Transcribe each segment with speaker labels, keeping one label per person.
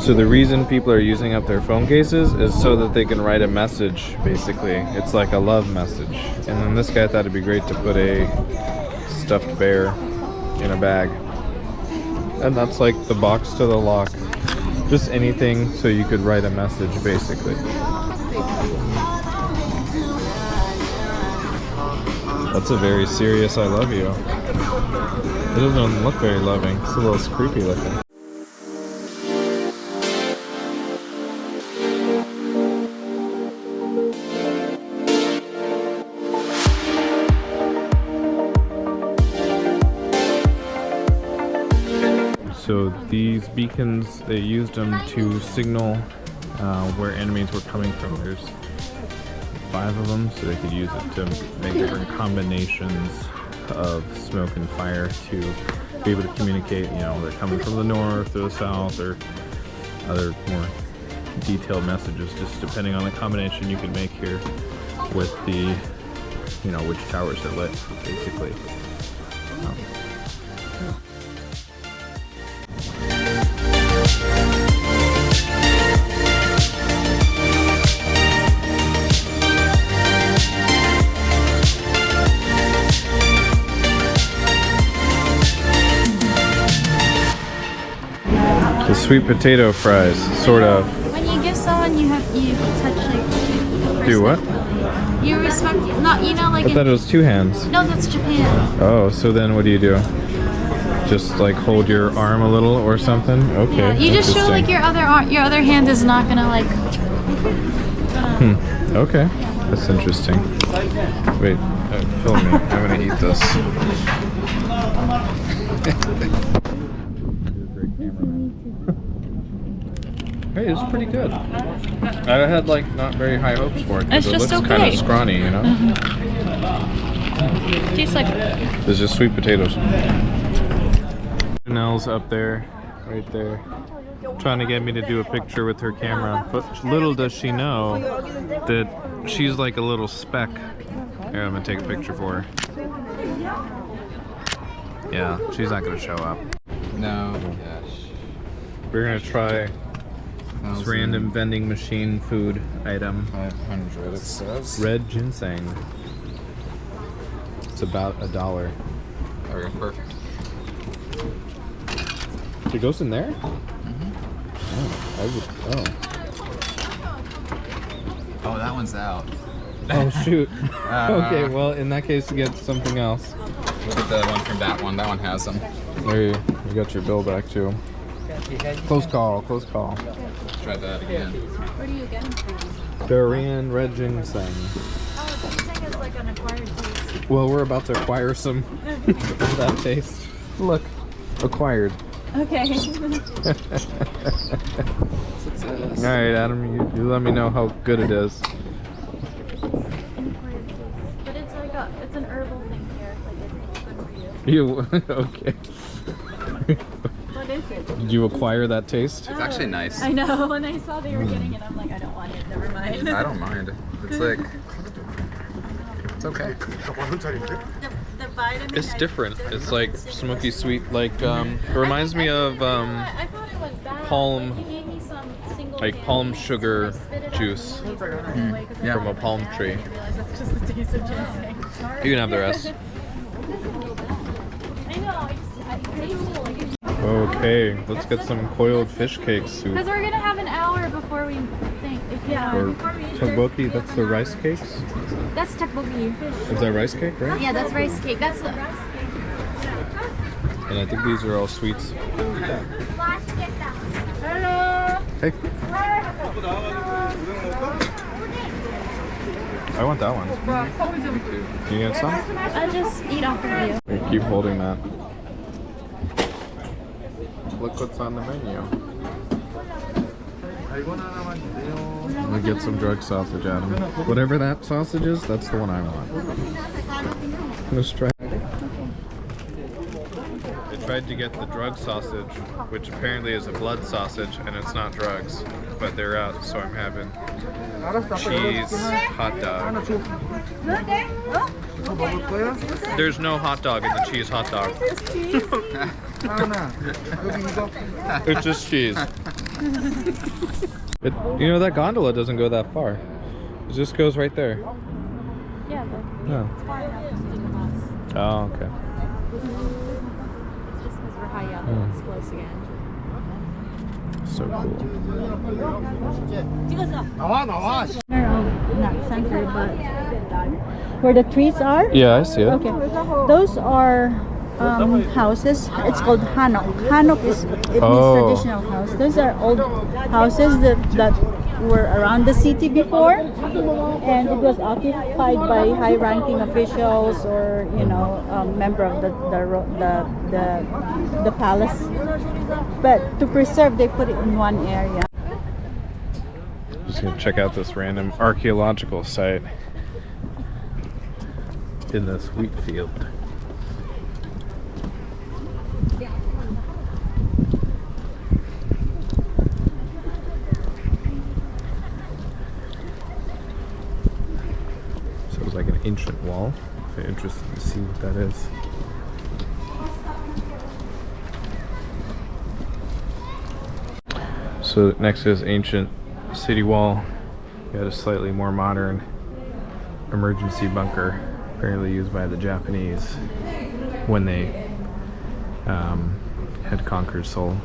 Speaker 1: So the reason people are using up their phone cases is so that they can write a message, basically. It's like a love message. And then this guy thought it'd be great to put a stuffed bear in a bag. And that's like the box to the lock. Just anything so you could write a message, basically. That's a very serious I love you. It doesn't look very loving. It's a little creepy looking. So these beacons, they used them to signal where enemies were coming from. There's 5 of them, so they could use it to make different combinations of smoke and fire to be able to communicate, you know, they're coming from the north or the south, or other more detailed messages, just depending on the combination you can make here with the, you know, which towers are lit, basically. The sweet potato fries, sort of.
Speaker 2: When you give someone, you touch like.
Speaker 1: Do what?
Speaker 2: You respect, not, you know, like.
Speaker 1: I thought it was 2 hands.
Speaker 2: No, that's Japan.
Speaker 1: Oh, so then what do? Just like hold your arm a little or something? Okay.
Speaker 2: Yeah, you just show like your other hand is not gonna like.
Speaker 1: Okay, that's interesting. Wait, film me. I'm gonna eat this. Hey, it's pretty good. I had like not very high hopes for it because it looks kind of scrawny, you know?
Speaker 2: Tastes like.
Speaker 1: There's just sweet potatoes. Janelle's up there, right there, trying to get me to do a picture with her camera. But little does she know that she's like a little speck. Here, I'm gonna take a picture for her. Yeah, she's not gonna show up.
Speaker 3: No. Gosh.
Speaker 1: We're gonna try this random vending machine food item.
Speaker 3: 500 it says.
Speaker 1: Red ginseng. It's about $1.
Speaker 3: Okay, perfect.
Speaker 1: It goes in there?
Speaker 3: Oh, that one's out.
Speaker 1: Oh shoot. Okay, well in that case you get something else.
Speaker 3: Look at the one from that one. That one has them.
Speaker 1: There you got your bill back too. Close call, close call.
Speaker 3: Let's try that again.
Speaker 2: Where do you get them from?
Speaker 1: Korean red ginseng.
Speaker 2: Oh, ginseng is like an acquired taste.
Speaker 1: Well, we're about to acquire some of that taste. Look, acquired.
Speaker 2: Okay.
Speaker 1: Alright, Adam, you let me know how good it is.
Speaker 2: But it's like it's an herbal thing here. Like it's good for you.
Speaker 1: Okay.
Speaker 2: What is it?
Speaker 1: Did you acquire that taste?
Speaker 3: It's actually nice.
Speaker 2: I know. When I saw they were getting it, I'm like, I don't want it. Never mind.
Speaker 3: I don't mind. It's like, it's okay.
Speaker 2: The vitamin.
Speaker 1: It's different. It's like smoky sweet, like it reminds me of
Speaker 2: I thought it was bad.
Speaker 1: palm,
Speaker 2: You gave me some single
Speaker 1: like palm sugar juice
Speaker 3: Yeah.
Speaker 1: from a palm tree.
Speaker 2: I realized that's just the taste of ginseng.
Speaker 1: You can have the rest.
Speaker 2: I know. I tasted like it.
Speaker 1: Okay, let's get some coiled fish cake soup.
Speaker 2: Because we're gonna have an hour before we think. Yeah.
Speaker 1: Or tteokbokki, that's the rice cakes?
Speaker 2: That's tteokbokki.
Speaker 1: Is that rice cake, right?
Speaker 2: Yeah, that's rice cake. That's the.
Speaker 1: And I think these are all sweets.
Speaker 2: Hello.
Speaker 1: Hey. I want that one. Can you get some?
Speaker 2: I'll just eat off of you.
Speaker 1: Here, keep holding that. Look what's on the menu. Let me get some drug sausage, Adam. Whatever that sausage is, that's the one I want. Let's try. I tried to get the drug sausage, which apparently is a blood sausage, and it's not drugs, but they're out, so I'm having cheese hot dog. There's no hot dog in the cheese hot dog. It's just cheese. You know, that gondola doesn't go that far. It just goes right there.
Speaker 2: Yeah, but
Speaker 1: No.
Speaker 2: it's far enough to take a bus.
Speaker 1: Oh, okay.
Speaker 2: It's just because we're high up, it's close again.
Speaker 1: So cool.
Speaker 4: Not center, but where the trees are.
Speaker 1: Yeah, I see it.
Speaker 4: Okay, those are houses. It's called hanok. Hanok it means traditional house. Those are old houses that were around the city before, and it was occupied by high-ranking officials or member of the palace. But to preserve, they put it in one area.
Speaker 1: Just gonna check out this random archaeological site in this wheat field. So it's like an ancient wall. Very interested to see what that is. So next is ancient city wall. We got a slightly more modern emergency bunker, apparently used by the Japanese when they had conquered Seoul.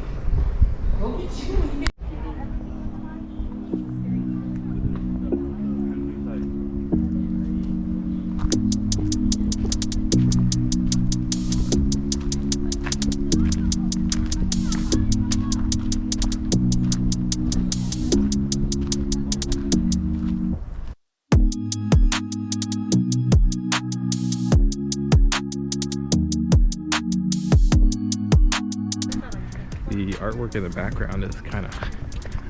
Speaker 1: The artwork in the background is kind of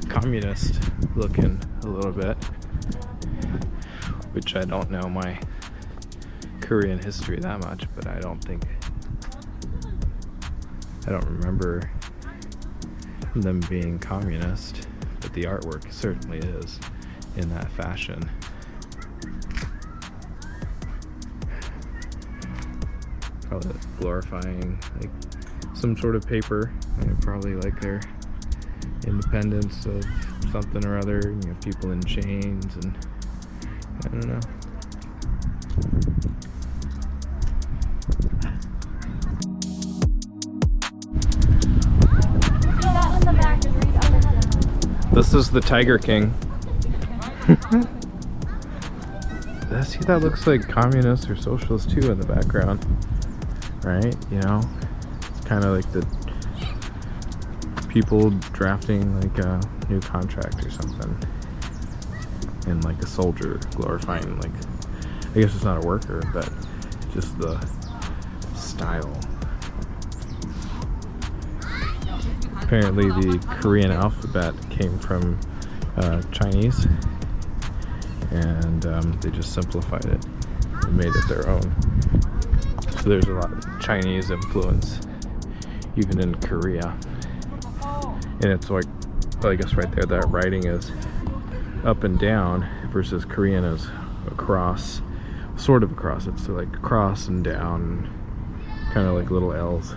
Speaker 1: communist looking a little bit, which I don't know my Korean history that much, but I don't remember them being communist, but the artwork certainly is in that fashion. Probably glorifying like some sort of paper, probably like their independence of something or other, people in chains, and I don't know. This is the Tiger King. See, that looks like communist or socialist too in the background, right? It's kind of like the people drafting like a new contract or something, and like a soldier glorifying, like, I guess it's not a worker, but just the style. Apparently the Korean alphabet came from Chinese, and they just simplified it and made it their own. So there's a lot of Chinese influence even in Korea. And it's like, I guess right there, that writing is up and down versus Korean is across, sort of across. It's like across and down, kind of like little L's.